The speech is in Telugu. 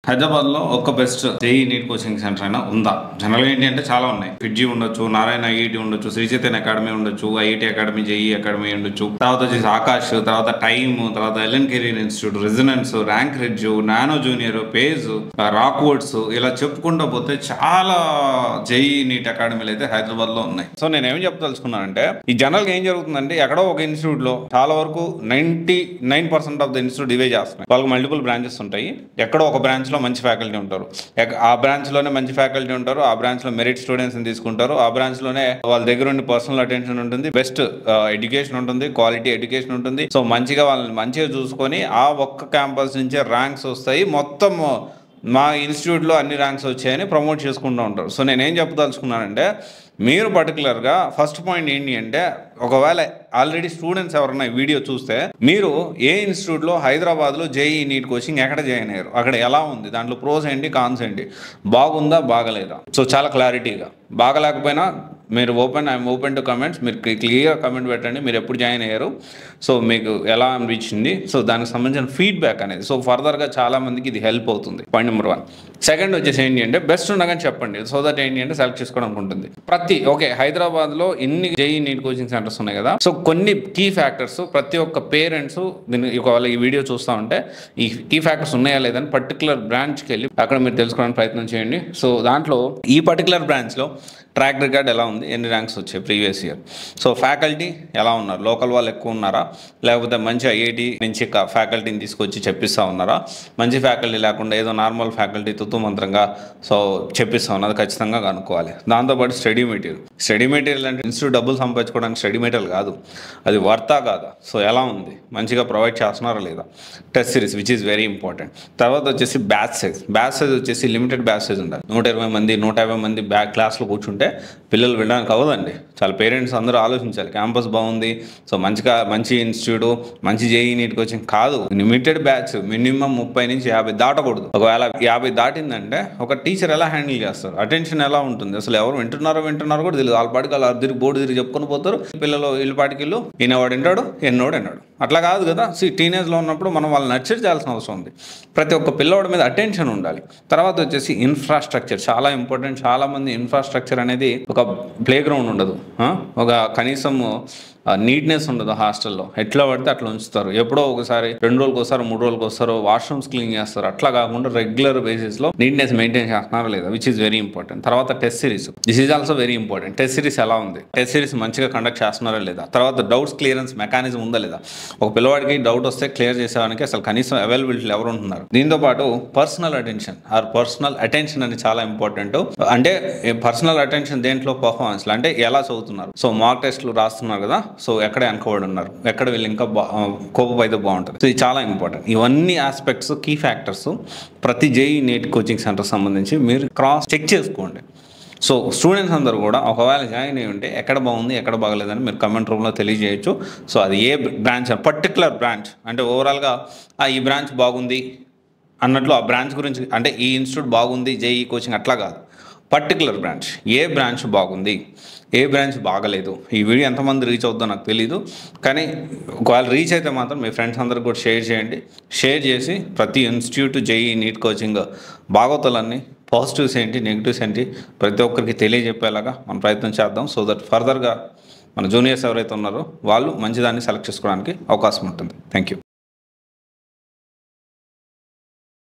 హైదరాబాద్లో ఒక best JEE NEET coaching centre అయినా ఉందా? జనరల్గా ఏంటి అంటే చాలా ఉన్నాయి. ఫిడ్జీ ఉండొచ్చు, నారాయణ ఐఐటి ఉండొచ్చు, శ్రీ చైతన్య అకాడమీ ఉండొచ్చు, ఐఐటి అకాడమీ, జేఈ అకాడమీ ఉండొచ్చు, తర్వాత వచ్చేసి ఆకాష్, తర్వాత టైమ్, తర్వాత LN career institute, residence, rank ridge, nano junior, page, Rockwoods, ఇలా చెప్పుకుంటూ పోతే చాలా జేఈ నీట్ అకాడమీలు అయితే హైదరాబాద్లో ఉన్నాయి. సో నేను ఏం చెప్పదలుచుకున్నానంటే, ఈ జనరల్గా ఏం జరుగుతుందంటే, ఎక్కడో ఒక ఇన్స్టిట్యూట్లో చాలా వరకు 99% ఆఫ్ ద ఇన్స్టిట్యూట్ ఇవే చేస్తున్నాయి. వాళ్ళకి మల్టిపుల్ బ్రాంచెస్ ఉంటాయి. ఎక్కడో ఒక బ్రాంచ్లో మంచి ఫ్యాకల్టీ ఉంటారు, ఆ బ్రాంచ్లోనే మంచి ఫ్యాకల్టీ ఉంటారు, ఆ బ్రాంచ్లో మెరిట్ స్టూడెంట్స్ని తీసుకుంటారు, ఆ బ్రాంచ్లోనే వాళ్ళ దగ్గర ఉండి పర్సనల్ అటెన్షన్ ఉంటుంది, బెస్ట్ ఎడ్యుకేషన్ ఉంటుంది, క్వాలిటీ ఎడ్యుకేషన్ ఉంటుంది. సో మంచిగా వాళ్ళని మంచిగా చూసుకొని ఆ ఒక్క క్యాంపస్ నుంచే ర్యాంక్స్ వస్తాయి. మొత్తం మా ఇన్స్టిట్యూట్లో అన్ని ర్యాంక్స్ వచ్చాయని ప్రమోట్ చేసుకుంటూ ఉంటారు. సో నేనేం చెప్పదలుచుకున్నానంటే, మీరు పర్టికులర్గా ఫస్ట్ పాయింట్ ఏంటి అంటే, ఒకవేళ ఆల్రెడీ స్టూడెంట్స్ ఎవరన్నా ఈ వీడియో చూస్తే, మీరు ఏ ఇన్స్టిట్యూట్లో హైదరాబాద్లో జేఈ నీట్ కోచింగ్ ఎక్కడ జాయిన్ అయ్యారు, అక్కడ ఎలా ఉంది, దాంట్లో ప్రోస్ ఏంటి, కాన్స్ ఏంటి, బాగుందా బాగలేదా, సో చాలా క్లారిటీగా. బాగలేకపోయినా మీరు ఐఎమ్ ఓపెన్ టు కమెంట్స్, మీరు క్లియర్గా కమెంట్ పెట్టండి, మీరు ఎప్పుడు జాయిన్ అయ్యారు, సో మీకు ఎలా అనిపించింది, సో దానికి సంబంధించిన ఫీడ్బ్యాక్ అనేది. సో ఫర్దర్గా చాలామందికి ఇది హెల్ప్ అవుతుంది. Point number 1. సెకండ్ వచ్చేసి ఏంటి అంటే, బెస్ట్ ఉండగానే చెప్పండి, సో దట్ ఏంటి అంటే సెలెక్ట్ చేసుకోవడానికి ఉంటుంది. ఓకే, హైదరాబాద్లో ఎన్ని జేఈ నీట్ కోచింగ్ సెంటర్స్ ఉన్నాయి కదా, సో కొన్ని కీ ఫ్యాక్టర్స్ ప్రతి ఒక్క పేరెంట్స్ దీన్ని ఒకవేళ ఈ వీడియో చూస్తూ ఉంటే ఈ కీ ఫ్యాక్టర్స్ ఉన్నాయా లేదని పర్టికులర్ బ్రాంచ్కి వెళ్ళి అక్కడ మీరు తెలుసుకోవడానికి ప్రయత్నం చేయండి. సో దాంట్లో ఈ పర్టికులర్ బ్రాంచ్లో ట్రాక్ రికార్డ్ ఎలా ఉంది, ఎన్ని ర్యాంక్స్ వచ్చాయి ప్రీవియస్ ఇయర్, సో ఫ్యాకల్టీ ఎలా ఉన్నారు, లోకల్ వాళ్ళు ఎక్కువ ఉన్నారా, లేకపోతే మంచి ఐఐటి నుంచి ఫ్యాకల్టీని తీసుకొచ్చి చెప్పిస్తూ ఉన్నారా, మంచి ఫ్యాకల్టీ లేకుండా ఏదో నార్మల్ ఫ్యాకల్టీ మంత్రంగా సో చెప్పిస్తూ ఉన్నది ఖచ్చితంగా కనుక్కోవాలి. దాంతోపాటు స్టడీ మెటీరియల్ అంటే ఇన్స్టిట్యూట్ డబ్బులు సంపాదించుకోవడానికి స్టడీ మెటీరియల్ కాదు, అది వర్తా కాదా, సో ఎలా ఉంది, మంచిగా ప్రొవైడ్ చేస్తున్నారా లేదా, test series which is very important. తర్వాత వచ్చేసి బ్యాచ్ సైజ్ వచ్చేసి లిమిటెడ్ బ్యాచ్ సైజ్ ఉండాలి. 120 మంది 150 మంది క్లాస్లో కూర్చుంటే పిల్లలు వెళ్ళడానికి అవ్వదండి. చాలా పేరెంట్స్ అందరూ ఆలోచించాలి. క్యాంపస్ బాగుంది, సో మంచి ఇన్స్టిట్యూట్, మంచి జేఈ నీట్ కోచింగ్ కాదు, లిమిటెడ్ బ్యాచ్, మినిమం 30 నుంచి 50 దాటకూడదు. ఒకవేళ 50 దాటిందంటే ఒక టీచర్ ఎలా హ్యాండిల్ చేస్తారు, అటెన్షన్ ఎలా ఉంటుంది, అసలు ఎవరు వింటున్నారో కూడా తెలియదు. వాళ్ళ పాటికి వాళ్ళు బోర్డు తిరిగి చెప్పుకొని పోతారు. పిల్లలు వీళ్ళ పాటికి వీళ్ళు ఈయనవాడు వింటాడు, ఎన్నోడు విన్నాడు, అట్లా కాదు కదా. టీనేజ్లో ఉన్నప్పుడు మనం వాళ్ళని నర్చర్ చేయాల్సిన అవసరం ఉంది. ప్రతి ఒక్క పిల్లవాడి మీద అటెన్షన్ ఉండాలి. తర్వాత వచ్చేసి ఇన్ఫ్రాస్ట్రక్చర్ చాలా ఇంపార్టెంట్. చాలామంది ఇన్ఫ్రాస్ట్రక్చర్ అనేది ఒక ప్లే గ్రౌండ్ ఉండదు, ఒక కనీసం నీట్నెస్ ఉండదు. హాస్టల్లో ఎట్లా పడితే అట్లా ఉంచుతారు. ఎప్పుడో ఒకసారి 2 రోజులకు ఒకసారి 3 రోజులకు వస్తారు, వాష్రూమ్స్ క్లీన్ చేస్తారు. అట్లా కాకుండా రెగ్యులర్ బేసిస్లో నీట్నెస్ మెయింటైన్ చేస్తున్నారా లేదా, విచ్ ఈస్ వెరీ ఇంపార్టెంట్. తర్వాత test series, this is also very important. Test series ఎలా ఉంది, టెస్ట్ సిరీస్ మంచిగా కండక్ట్ చేస్తున్నారా లేదా. తర్వాత డౌట్స్ క్లియరెన్స్ మెకానిజం ఉందా లేదా, ఒక పిల్లవాడికి డౌట్ వస్తే క్లియర్ చేసేవానికి అసలు కనీసం అవైలబిలిటీ ఎవరు ఉంటున్నారు. దీంతో పాటు పర్సనల్ అటెన్షన్ అనేది చాలా ఇంపార్టెంట్. అంటే పర్సనల్ అటెన్షన్ దేంట్లో, పర్ఫార్మెన్స్ అంటే ఎలా చదువుతున్నారు, సో మాక్ టెస్ట్లు రాస్తున్నారు కదా, సో ఎక్కడ వెనకబడి ఉన్నారు, ఎక్కడ వీళ్ళు ఇంకా కోపం అయితే బాగుంటుంది. సో ఇది చాలా ఇంపార్టెంట్. ఇవన్నీ ఆస్పెక్ట్స్ కీ ఫ్యాక్టర్స్ ప్రతి జేఈ నీట్ కోచింగ్ సెంటర్ సంబంధించి మీరు క్రాస్ చెక్ చేసుకోండి. సో స్టూడెంట్స్ అందరూ కూడా ఒకవేళ జాయిన్ అయ్యి ఉంటే ఎక్కడ బాగుంది ఎక్కడ బాగలేదని మీరు కమెంట్ రూమ్లో తెలియజేయచ్చు. సో అది ఏ బ్రాంచ్, పర్టికులర్ బ్రాంచ్ అంటే ఓవరాల్గా ఈ బ్రాంచ్ బాగుంది అన్నట్లు ఆ బ్రాంచ్ గురించి, అంటే ఈ ఇన్స్టిట్యూట్ బాగుంది జేఈ కోచింగ్ అట్లా కాదు, పర్టికులర్ బ్రాంచ్, ఏ బ్రాంచ్ బాగుంది ఏ బ్రాంచ్ బాగలేదు. ఈ వీడియో ఎంతమంది రీచ్ అవుతుందో నాకు తెలీదు, కానీ ఒకవేళ రీచ్ అయితే మాత్రం మీ ఫ్రెండ్స్ అందరికి కూడా షేర్ చేయండి. షేర్ చేసి ప్రతి ఇన్స్టిట్యూట్ జేఈ నీట్ కోచింగ్ బాగోతాలన్నీ, పాజిటివ్స్ ఏంటి నెగిటివ్స్ ఏంటి ప్రతి ఒక్కరికి తెలియజెప్పేలాగా మనం ప్రయత్నం చేద్దాం. సో దట్ ఫర్దర్గా మన జూనియర్స్ ఎవరైతే ఉన్నారో వాళ్ళు మంచిదాన్ని సెలెక్ట్ చేసుకోవడానికి అవకాశం ఉంటుంది. Thank you.